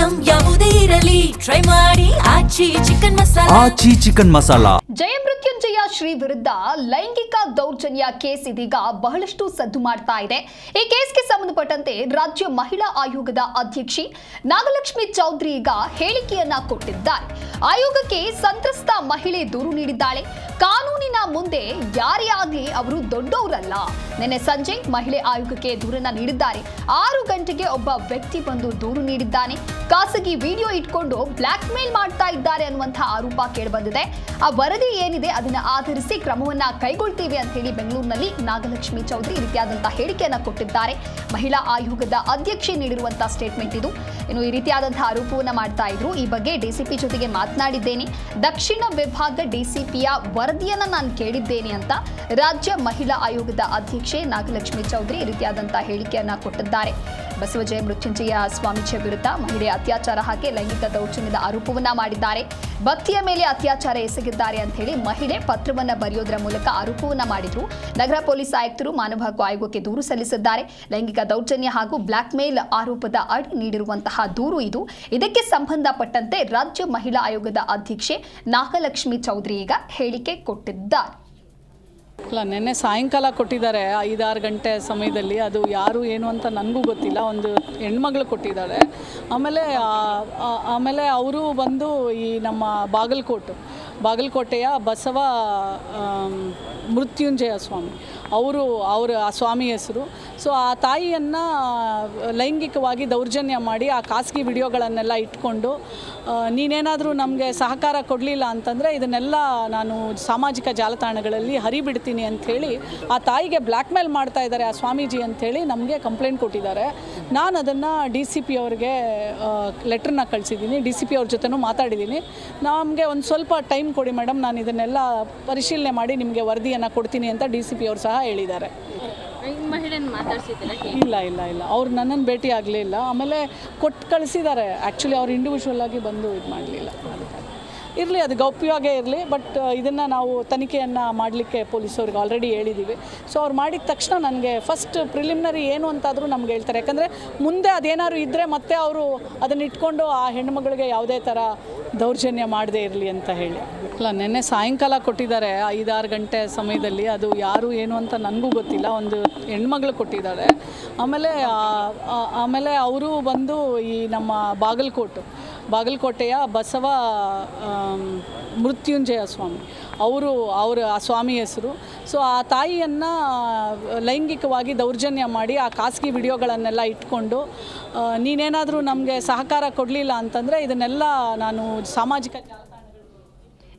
Item ಯಾವುದೇ ಇರಲಿ try ಮಾಡಿ ಆಚಿ ಚಿಕನ್ ಮಸಾಲಾ. ಜಯಮೃತ್ಯುಂಜಯ ಶ್ರೀ ವಿರುದ್ಧ ಲೈಂಗಿಕ ದೌರ್ಜನ್ಯ ಕೇಸ್ ಇದೀಗ ಬಹಳಷ್ಟು ಸದ್ದು ಮಾಡ್ತಾ ಇದೆ. ಈ ಕೇಸ್ಗೆ ಸಂಬಂಧಪಟ್ಟಂತೆ ರಾಜ್ಯ ಮಹಿಳಾ ಆಯೋಗದ ಅಧ್ಯಕ್ಷೆ ನಾಗಲಕ್ಷ್ಮಿ ಚೌಧರಿ ಈಗ ಹೇಳಿಕೆಯನ್ನ ಕೊಟ್ಟಿದ್ದಾರೆ. ಆಯೋಗಕ್ಕೆ ಸಂತ್ರಸ್ತ ಮಹಿಳೆ ದೂರು ನೀಡಿದ್ದಾಳೆ. ಕಾನೂನಿನ ಮುಂದೆ ಯಾರೇ ಆಗಲಿ ಅವರು ದೊಡ್ಡವರಲ್ಲ. ನಿನ್ನೆ ಸಂಜೆ ಮಹಿಳೆ ಆಯೋಗಕ್ಕೆ ದೂರನ್ನ ನೀಡಿದ್ದಾರೆ. 6 ಗಂಟೆಗೆ ಒಬ್ಬ ವ್ಯಕ್ತಿ ಬಂದು ದೂರು ನೀಡಿದ್ದಾನೆ. ಖಾಸಗಿ ವಿಡಿಯೋ ಇಟ್ಕೊಂಡು ಬ್ಲಾಕ್ ಮೇಲ್ ಮಾಡ್ತಾ ಇದ್ದಾರೆ ಅನ್ನುವಂತಹ ಆರೋಪ ಕೇಳಿಬಂದಿದೆ. ಆ ವರದಿ ಏನಿದೆ ಅದನ್ನ ಆಧರಿಸಿ ಕ್ರಮವನ್ನ ಕೈಗೊಳ್ತೀವಿ ಅಂತ ಹೇಳಿ ಬೆಂಗಳೂರಿನಲ್ಲಿ ನಾಗಲಕ್ಷ್ಮಿ ಚೌಧರಿ ಈ ರೀತಿಯಾದಂತಹ ಹೇಳಿಕೆಯನ್ನ ಕೊಟ್ಟಿದ್ದಾರೆ. ಮಹಿಳಾ ಆಯೋಗದ ಅಧ್ಯಕ್ಷೆ ನೀಡಿರುವಂತಹ ಸ್ಟೇಟ್ಮೆಂಟ್ ಇದು. ಇನ್ನು ಈ ರೀತಿಯಾದಂತಹ ಆರೋಪವನ್ನ ಮಾಡ್ತಾ ಇದ್ರು. ಈ ಬಗ್ಗೆ ಡಿಸಿಪಿ ಜೊತೆಗೆ ಮಾತನಾಡಿದ್ದೇನೆ, ದಕ್ಷಿಣ ವಿಭಾಗ ಡಿಸಿಪಿಯ ವರದಿಯನ್ನ ನಾನು ಕೇಳಿದ್ದೇನೆ ಅಂತ ರಾಜ್ಯ ಮಹಿಳಾ ಆಯೋಗದ ಅಧ್ಯಕ್ಷೆ ನಾಗಲಕ್ಷ್ಮಿ ಚೌಧರಿ ಈ ರೀತಿಯಾದಂತಹ ಹೇಳಿಕೆಯನ್ನ ಕೊಟ್ಟಿದ್ದಾರೆ. ಬಸವಜಯ ಮೃತ್ಯುಂಜಯ ಸ್ವಾಮೀಜಿ ವಿರುದ್ಧ ಮಹಿಳೆ ಅತ್ಯಾಚಾರ ಹಾಕಿ ಲೈಂಗಿಕ ದೌರ್ಜನ್ಯದ ಆರೋಪವನ್ನ ಮಾಡಿದ್ದಾರೆ. ಭಕ್ತಿಯ ಮೇಲೆ ಅತ್ಯಾಚಾರ ಎಸಗಿದ್ದಾರೆ ಅಂತ ಹೇಳಿ ಮಹಿಳೆ ಪತ್ರವನ್ನ ಬರೆಯೋದರ ಮೂಲಕ ಆರೋಪವನ್ನ ಮಾಡಿದ್ರು. ನಗರ ಪೊಲೀಸ್ ಆಯುಕ್ತರು ಮಾನವ ಹಕ್ಕು ಆಯೋಗಕ್ಕೆ ದೂರು ಸಲ್ಲಿಸಿದ್ದಾರೆ. ಲೈಂಗಿಕ ದೌರ್ಜನ್ಯ ಹಾಗೂ ಬ್ಲಾಕ್ ಮೇಲ್ ಆರೋಪದ ಅಡಿ ನೀಡಿರುವಂತಹ ದೂರು ಇದು. ಇದಕ್ಕೆ ಸಂಬಂಧಪಟ್ಟಂತೆ ರಾಜ್ಯ ಮಹಿಳಾ ಆಯೋಗದ ಅಧ್ಯಕ್ಷೆ ನಾಗಲಕ್ಷ್ಮಿ ಚೌಧರಿ ಈಗ ಹೇಳಿಕೆ ಕೊಟ್ಟಿದ್ದಾರೆ. ಅಲ್ಲ, ನಿನ್ನೆ ಸಾಯಂಕಾಲ ಕೊಟ್ಟಿದ್ದಾರೆ 5-6 ಗಂಟೆ ಸಮಯದಲ್ಲಿ. ಅದು ಯಾರು ಏನು ಅಂತ ನನಗೂ ಗೊತ್ತಿಲ್ಲ. ಒಂದು ಹೆಣ್ಮಗಳು ಕೊಟ್ಟಿದ್ದಾರೆ. ಆಮೇಲೆ ಅವರು ಬಂದು ಈ ನಮ್ಮ ಬಾಗಲಕೋಟೆಯ ಬಸವ ಮೃತ್ಯುಂಜಯ ಸ್ವಾಮಿ ಅವರ ಆ ಸ್ವಾಮಿ ಹೆಸರು. ಸೊ ಆ ತಾಯಿಯನ್ನು ಲೈಂಗಿಕವಾಗಿ ದೌರ್ಜನ್ಯ ಮಾಡಿ ಆ ಖಾಸಗಿ ವಿಡಿಯೋಗಳನ್ನೆಲ್ಲ ಇಟ್ಕೊಂಡು ನೀನೇನಾದರೂ ನಮಗೆ ಸಹಕಾರ ಕೊಡಲಿಲ್ಲ ಅಂತಂದರೆ ಇದನ್ನೆಲ್ಲ ನಾನು ಸಾಮಾಜಿಕ ಜಾಲತಾಣಗಳಲ್ಲಿ ಹರಿಬಿಡ್ತೀನಿ ಅಂಥೇಳಿ ಆ ತಾಯಿಗೆ ಬ್ಲ್ಯಾಕ್ ಮೇಲ್ ಮಾಡ್ತಾ ಇದ್ದಾರೆ ಆ ಸ್ವಾಮೀಜಿ ಅಂಥೇಳಿ ನಮಗೆ ಕಂಪ್ಲೇಂಟ್ ಕೊಟ್ಟಿದ್ದಾರೆ. ನಾನು ಅದನ್ನು DCP ಅವ್ರಿಗೆ ಲೆಟ್ರನ್ನ ಕಳಿಸಿದ್ದೀನಿ. DCP ಅವ್ರ ಜೊತೆನೂ ಮಾತಾಡಿದ್ದೀನಿ. ನಮಗೆ ಒಂದು ಸ್ವಲ್ಪ ಟೈಮ್ ಕೊಡಿ ಮೇಡಮ್, ನಾನು ಇದನ್ನೆಲ್ಲ ಪರಿಶೀಲನೆ ಮಾಡಿ ನಿಮಗೆ ವರದಿಯನ್ನು ಕೊಡ್ತೀನಿ ಅಂತ DCP ಅವರು ಸಹ ಹೇಳಿದ್ದಾರೆ. ಇಲ್ಲ ಅವ್ರು ನನ್ನನ್ನು ಭೇಟಿ ಆಗಲಿಲ್ಲ. ಆಮೇಲೆ ಕೊಟ್ಟು ಕಳಿಸಿದ್ದಾರೆ. ಆ್ಯಕ್ಚುಲಿ ಅವ್ರು ಇಂಡಿವಿಜುವಲ್ ಆಗಿ ಬಂದು ಇದು ಮಾಡಲಿಲ್ಲ. ಇರಲಿ, ಅದು ಗೌಪ್ಯವಾಗೇ ಇರಲಿ. ಬಟ್ ಇದನ್ನು ನಾವು ತನಿಖೆಯನ್ನು ಮಾಡಲಿಕ್ಕೆ ಪೊಲೀಸವ್ರಿಗೆ ಆಲ್ರೆಡಿ ಹೇಳಿದ್ದೀವಿ. ಸೊ ಅವ್ರು ಮಾಡಿದ ತಕ್ಷಣ ನನಗೆ ಫಸ್ಟ್ ಪ್ರಿಲಿಮಿನರಿ ಏನು ಅಂತಾದರೂ ನಮ್ಗೆ ಹೇಳ್ತಾರೆ. ಯಾಕಂದರೆ ಮುಂದೆ ಅದೇನಾದ್ರು ಇದ್ದರೆ ಮತ್ತೆ ಅವರು ಅದನ್ನು ಇಟ್ಕೊಂಡು ಆ ಹೆಣ್ಣುಮಗಳಿಗೆ ಯಾವುದೇ ಥರ ದೌರ್ಜನ್ಯ ಮಾಡದೇ ಇರಲಿ ಅಂತ ಹೇಳಿ. ಅಲ್ಲ, ನಿನ್ನೆ ಸಾಯಂಕಾಲ ಕೊಟ್ಟಿದ್ದಾರೆ 5-6 ಗಂಟೆ ಸಮಯದಲ್ಲಿ. ಅದು ಯಾರು ಏನು ಅಂತ ನನಗೂ ಗೊತ್ತಿಲ್ಲ. ಒಂದು ಹೆಣ್ಮಗಳು ಕೊಟ್ಟಿದ್ದಾರೆ. ಆಮೇಲೆ ಅವರು ಬಂದು ಈ ನಮ್ಮ ಬಾಗಲಕೋಟೆಯ ಬಸವ ಮೃತ್ಯುಂಜಯ ಸ್ವಾಮಿ ಅವರ ಆ ಸ್ವಾಮಿ ಹೆಸರು. ಸೊ ಆ ತಾಯಿಯನ್ನು ಲೈಂಗಿಕವಾಗಿ ದೌರ್ಜನ್ಯ ಮಾಡಿ ಆ ಖಾಸಗಿ ವಿಡಿಯೋಗಳನ್ನೆಲ್ಲ ಇಟ್ಕೊಂಡು ನೀನೇನಾದರೂ ನಮಗೆ ಸಹಕಾರ ಕೊಡಲಿಲ್ಲ ಅಂತಂದರೆ ಇದನ್ನೆಲ್ಲ ನಾನು ಸಾಮಾಜಿಕ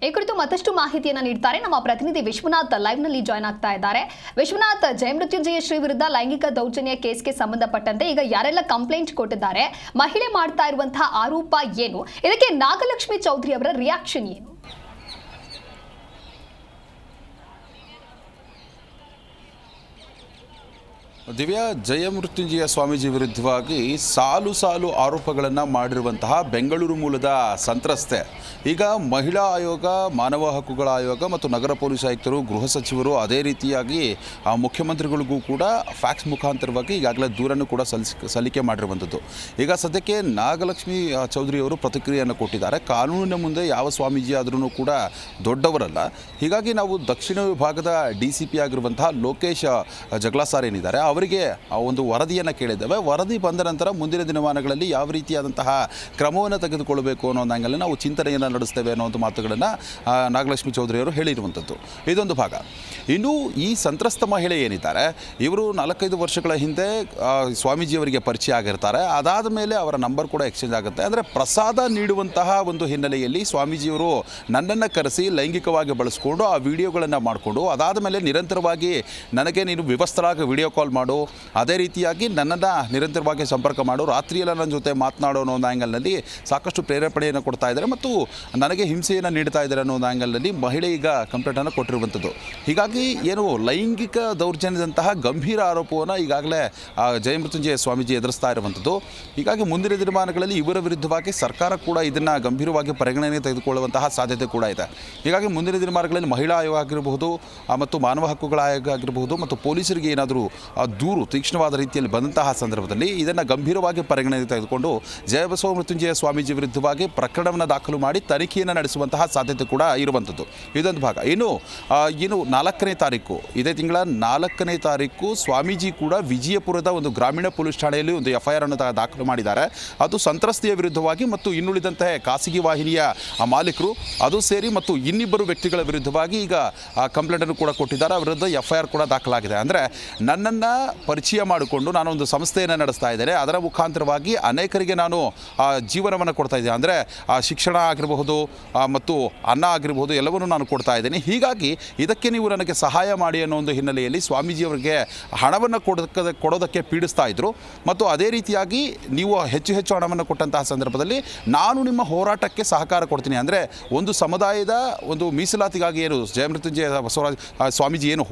ಈ ಕುರಿತು ಮತ್ತಷ್ಟು ಮಾಹಿತಿಯನ್ನು ನೀಡ್ತಾರೆ ನಮ್ಮ ಪ್ರತಿನಿಧಿ ವಿಶ್ವನಾಥ್ ಲೈವ್ ನಲ್ಲಿ ಜಾಯ್ನ್ ಆಗ್ತಾ ಇದ್ದಾರೆ. ವಿಶ್ವನಾಥ್, ಜಯಮೃತ್ಯುಂಜಯ ಶ್ರೀ ವಿರುದ್ಧ ಲೈಂಗಿಕ ದೌರ್ಜನ್ಯ ಕೇಸ್ಗೆ ಸಂಬಂಧಪಟ್ಟಂತೆ ಈಗ ಯಾರೆಲ್ಲ ಕಂಪ್ಲೇಂಟ್ ಕೊಟ್ಟಿದ್ದಾರೆ, ಮಹಿಳೆ ಮಾಡ್ತಾ ಇರುವಂತಹ ಆರೋಪ ಏನು, ಇದಕ್ಕೆ ನಾಗಲಕ್ಷ್ಮಿ ಚೌಧರಿ ಅವರ ರಿಯಾಕ್ಷನ್ ಏನು? ದಿವ್ಯಾ, ಜಯಮೃತ್ಯುಂಜಯ ಸ್ವಾಮೀಜಿ ವಿರುದ್ಧವಾಗಿ ಸಾಲು ಆರೋಪಗಳನ್ನು ಮಾಡಿರುವಂತಹ ಬೆಂಗಳೂರು ಮೂಲದ ಸಂತ್ರಸ್ತೆ ಈಗ ಮಹಿಳಾ ಆಯೋಗ, ಮಾನವ ಹಕ್ಕುಗಳ ಆಯೋಗ ಮತ್ತು ನಗರ ಪೊಲೀಸ್ ಆಯುಕ್ತರು, ಗೃಹ ಸಚಿವರು, ಅದೇ ರೀತಿಯಾಗಿ ಮುಖ್ಯಮಂತ್ರಿಗಳಿಗೂ ಕೂಡ ಫ್ಯಾಕ್ಸ್ ಮುಖಾಂತರವಾಗಿ ಈಗಾಗಲೇ ದೂರನ್ನು ಕೂಡ ಸಲ್ಲಿಕೆ ಮಾಡಿರುವಂಥದ್ದು. ಈಗ ಸದ್ಯಕ್ಕೆ ನಾಗಲಕ್ಷ್ಮಿ ಚೌಧರಿ ಅವರು ಪ್ರತಿಕ್ರಿಯೆಯನ್ನು ಕೊಟ್ಟಿದ್ದಾರೆ. ಕಾನೂನಿನ ಮುಂದೆ ಯಾವ ಸ್ವಾಮೀಜಿ ಆದ್ರೂ ಕೂಡ ದೊಡ್ಡವರಲ್ಲ. ಹೀಗಾಗಿ ನಾವು ದಕ್ಷಿಣ ವಿಭಾಗದ DCP ಆಗಿರುವಂತಹ ಲೋಕೇಶ್ ಜಗ್ಲಾಸಾರ್ ಏನಿದ್ದಾರೆ ಅವರಿಗೆ ಒಂದು ವರದಿಯನ್ನು ಕೇಳಿದ್ದೇವೆ. ವರದಿ ಬಂದ ನಂತರ ಮುಂದಿನ ದಿನಮಾನಗಳಲ್ಲಿ ಯಾವ ರೀತಿಯಾದಂತಹ ಕ್ರಮವನ್ನು ತೆಗೆದುಕೊಳ್ಳಬೇಕು ಅನ್ನೋ ಆ್ಯಂಗಲಲ್ಲಿ ನಾವು ಚಿಂತನೆಯನ್ನು ನಡೆಸ್ತೇವೆ ಅನ್ನೋಂಥ ಮಾತುಗಳನ್ನು ನಾಗಲಕ್ಷ್ಮಿ ಚೌಧರಿ ಅವರು ಹೇಳಿರುವಂಥದ್ದು ಇದೊಂದು ಭಾಗ. ಇನ್ನು ಈ ಸಂತ್ರಸ್ತ ಮಹಿಳೆ ಏನಿದ್ದಾರೆ ಇವರು 4-5 ವರ್ಷಗಳ ಹಿಂದೆ ಸ್ವಾಮೀಜಿಯವರಿಗೆ ಪರಿಚಯ ಆಗಿರ್ತಾರೆ. ಅದಾದ ಮೇಲೆ ಅವರ ನಂಬರ್ ಕೂಡ ಎಕ್ಸ್ಚೇಂಜ್ ಆಗುತ್ತೆ. ಅಂದರೆ ಪ್ರಸಾದ ನೀಡುವಂತಹ ಒಂದು ಹಿನ್ನೆಲೆಯಲ್ಲಿ ಸ್ವಾಮೀಜಿಯವರು ನನ್ನನ್ನು ಕರೆಸಿ ಲೈಂಗಿಕವಾಗಿ ಬಳಸ್ಕೊಂಡು ಆ ವಿಡಿಯೋಗಳನ್ನು ಮಾಡಿಕೊಂಡು ಅದಾದ ಮೇಲೆ ನಿರಂತರವಾಗಿ ನನಗೆ ನೀನು ವಿವಸ್ತರಾಗಿ ವಿಡಿಯೋ ಕಾಲ್ ಮಾಡು, ಅದೇ ರೀತಿಯಾಗಿ ನನ್ನನ್ನು ನಿರಂತರವಾಗಿ ಸಂಪರ್ಕ ಮಾಡು, ರಾತ್ರಿಯೆಲ್ಲ ನನ್ನ ಜೊತೆ ಮಾತನಾಡೋ ಅನ್ನೋ ಒಂದು ಆ್ಯಂಗಲ್ನಲ್ಲಿ ಸಾಕಷ್ಟು ಪ್ರೇರೇಪಣೆಯನ್ನು ಕೊಡ್ತಾ ಇದ್ದಾರೆ ಮತ್ತು ನನಗೆ ಹಿಂಸೆಯನ್ನು ನೀಡ್ತಾ ಇದ್ದಾರೆ ಅನ್ನೋ ಒಂದು ಆ್ಯಂಗಲ್ನಲ್ಲಿ ಮಹಿಳೆ ಈಗ ಕಂಪ್ಲೇಂಟನ್ನು ಕೊಟ್ಟಿರುವಂಥದ್ದು. ಹೀಗಾಗಿ ಏನು ಲೈಂಗಿಕ ದೌರ್ಜನ್ಯದಂತಹ ಗಂಭೀರ ಆರೋಪವನ್ನು ಈಗಾಗಲೇ ಜಯಮೃತ್ಯುಂಜಯ ಸ್ವಾಮೀಜಿ ಎದುರಿಸ್ತಾ ಇರುವಂಥದ್ದು. ಹೀಗಾಗಿ ಮುಂದಿನ ದಿನಮಾನಗಳಲ್ಲಿ ಇವರ ವಿರುದ್ಧವಾಗಿ ಸರ್ಕಾರ ಕೂಡ ಇದನ್ನು ಗಂಭೀರವಾಗಿ ಪರಿಗಣನೆ ತೆಗೆದುಕೊಳ್ಳುವಂತಹ ಸಾಧ್ಯತೆ ಕೂಡ ಇದೆ. ಹೀಗಾಗಿ ಮುಂದಿನ ದಿನಮಾನಗಳಲ್ಲಿ ಮಹಿಳಾ ಆಯೋಗ ಆಗಿರಬಹುದು ಮತ್ತು ಮಾನವ ಹಕ್ಕುಗಳ ಆಯೋಗ ಆಗಿರಬಹುದು ಮತ್ತು ಪೊಲೀಸರಿಗೆ ಏನಾದರೂ ದೂರು ತೀಕ್ಷ್ಣವಾದ ರೀತಿಯಲ್ಲಿ ಬಂದಂತಹ ಸಂದರ್ಭದಲ್ಲಿ ಇದನ್ನು ಗಂಭೀರವಾಗಿ ಪರಿಗಣನೆಗೆ ತೆಗೆದುಕೊಂಡು ಜಯಬಸವ ಮೃತ್ಯುಂಜಯ ಸ್ವಾಮೀಜಿ ವಿರುದ್ಧವಾಗಿ ಪ್ರಕರಣವನ್ನು ದಾಖಲು ಮಾಡಿ ತನಿಖೆಯನ್ನು ನಡೆಸುವಂತಹ ಸಾಧ್ಯತೆ ಕೂಡ ಇರುವಂಥದ್ದು. ಇದೊಂದು ಭಾಗ. ಇನ್ನು 4ನೇ ತಾರೀಕು, ಇದೇ ತಿಂಗಳ 4ನೇ ತಾರೀಕು ಸ್ವಾಮೀಜಿ ಕೂಡ ವಿಜಯಪುರದ ಒಂದು ಗ್ರಾಮೀಣ ಪೊಲೀಸ್ ಠಾಣೆಯಲ್ಲಿ ಒಂದು FIR ಅನ್ನು ದಾಖಲು ಮಾಡಿದ್ದಾರೆ. ಅದು ಸಂತ್ರಸ್ತೆಯ ವಿರುದ್ಧವಾಗಿ ಮತ್ತು ಇನ್ನುಳಿದಂತೆ ಖಾಸಗಿ ವಾಹಿನಿಯ ಮಾಲೀಕರು ಅದು ಸೇರಿ ಮತ್ತು ಇನ್ನಿಬ್ಬರು ವ್ಯಕ್ತಿಗಳ ವಿರುದ್ಧವಾಗಿ ಈಗ ಕಂಪ್ಲೇಂಟನ್ನು ಕೂಡ ಕೊಟ್ಟಿದ್ದಾರೆ. ಅವರ ವಿರುದ್ಧ FIR ಕೂಡ ದಾಖಲಾಗಿದೆ. ಅಂದರೆ ನನ್ನನ್ನು ಪರಿಚಯ ಮಾಡಿಕೊಂಡು ನಾನೊಂದು ಸಂಸ್ಥೆಯನ್ನು ನಡೆಸ್ತಾ ಇದ್ದೇನೆ, ಅದರ ಮುಖಾಂತರವಾಗಿ ಅನೇಕರಿಗೆ ನಾನು ಜೀವನವನ್ನು ಕೊಡ್ತಾ ಇದ್ದೇನೆ. ಅಂದರೆ ಶಿಕ್ಷಣ ಆಗಿರಬಹುದು ಮತ್ತು ಅನ್ನ ಆಗಿರಬಹುದು ಎಲ್ಲವನ್ನೂ ನಾನು ಕೊಡ್ತಾ ಇದ್ದೇನೆ. ಹೀಗಾಗಿ ಇದಕ್ಕೆ ನೀವು ನನಗೆ ಸಹಾಯ ಮಾಡಿ ಅನ್ನೋ ಒಂದು ಹಿನ್ನೆಲೆಯಲ್ಲಿ ಸ್ವಾಮೀಜಿಯವರಿಗೆ ಹಣವನ್ನು ಕೊಡೋದಕ್ಕೆ ಪೀಡಿಸ್ತಾ ಇದ್ದರು. ಮತ್ತು ಅದೇ ರೀತಿಯಾಗಿ ನೀವು ಹೆಚ್ಚು ಹಣವನ್ನು ಕೊಟ್ಟಂತಹ ಸಂದರ್ಭದಲ್ಲಿ ನಾನು ನಿಮ್ಮ ಹೋರಾಟಕ್ಕೆ ಸಹಕಾರ ಕೊಡ್ತೀನಿ. ಅಂದರೆ ಒಂದು ಸಮುದಾಯದ ಒಂದು ಮೀಸಲಾತಿಗಾಗಿ ಏನು ಜಯಮೃತ್ಯುಂಜಯ ಬಸವರಾಜ ಸ್ವಾಮೀಜಿ ಏನು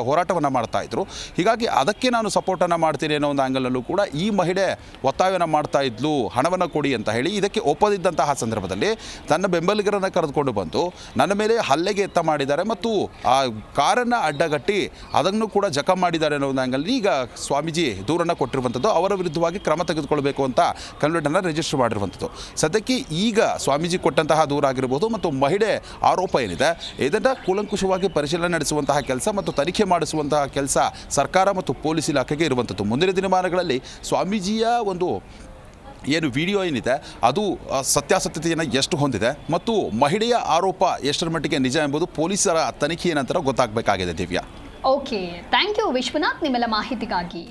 ಹೋರಾಟವನ್ನು ಮಾಡ್ತಾ ಇದ್ರು, ಹೀಗಾಗಿ ಅದಕ್ಕೆ ನಾನು ಸಪೋರ್ಟನ್ನು ಮಾಡ್ತೀನಿ ಅನ್ನೋ ಒಂದು ಆ್ಯಂಗಲಲ್ಲೂ ಕೂಡ ಈ ಮಹಿಳೆ ಒತ್ತಾಯವನ್ನು ಮಾಡ್ತಾ ಇದ್ಲು ಹಣವನ್ನು ಕೊಡಿ ಅಂತ ಹೇಳಿ. ಇದಕ್ಕೆ ಒಪ್ಪದಿದ್ದಂತಹ ಸಂದರ್ಭದಲ್ಲಿ ತನ್ನ ಬೆಂಬಲಿಗರನ್ನು ಕರೆದುಕೊಂಡು ಬಂದು ನನ್ನ ಮೇಲೆ ಹಲ್ಲೆಗೆ ಯತ್ನ ಮಾಡಿದ್ದಾರೆ ಮತ್ತು ಆ ಕಾರನ್ನು ಅಡ್ಡಗಟ್ಟಿ ಅದನ್ನು ಕೂಡ ಜಖಂ ಮಾಡಿದ್ದಾರೆ ಅನ್ನೋ ಒಂದು ಆ್ಯಂಗಲ್ ಈಗ ಸ್ವಾಮೀಜಿ ದೂರನ್ನು ಕೊಟ್ಟಿರುವಂಥದ್ದು. ಅವರ ವಿರುದ್ಧವಾಗಿ ಕ್ರಮ ತೆಗೆದುಕೊಳ್ಬೇಕು ಅಂತ ಕಂಪ್ಲೇಂಟನ್ನು ರಿಜಿಸ್ಟರ್ ಮಾಡಿರುವಂಥದ್ದು. ಸದ್ಯಕ್ಕೆ ಈಗ ಸ್ವಾಮೀಜಿ ಕೊಟ್ಟಂತಹ ದೂರ ಆಗಿರ್ಬೋದು ಮತ್ತು ಮಹಿಳೆ ಆರೋಪ ಏನಿದೆ ಇದನ್ನು ಕೂಲಂಕುಷವಾಗಿ ಪರಿಶೀಲನೆ ನಡೆಸುವಂತಹ ಕೆಲಸ ಮತ್ತು ತನಿಖೆ ಮಾಡಿಸುವಂತಹ ಕೆಲಸ ಸರ್ಕಾರ ಮತ್ತು ಪೊಲೀಸ್ ಇಲಾಖೆಗೆ ಇರುವಂಥದ್ದು. ಮುಂದಿನ ದಿನಮಾನಗಳಲ್ಲಿ ಸ್ವಾಮೀಜಿಯ ಒಂದು ಏನು ವಿಡಿಯೋ ಏನಿದೆ ಅದು ಸತ್ಯಾಸತ್ಯತೆಯನ್ನು ಎಷ್ಟು ಹೊಂದಿದೆ ಮತ್ತು ಮಹಿಳೆಯ ಆರೋಪ ಎಷ್ಟರ ಮಟ್ಟಿಗೆ ನಿಜ ಎಂಬುದು ಪೊಲೀಸರ ತನಿಖೆಯ ನಂತರ ಗೊತ್ತಾಗಬೇಕಾಗಿದೆ. Divya, okay, thank you Vishwanath ನಿಮ್ಮೆಲ್ಲ ಮಾಹಿತಿಗಾಗಿ.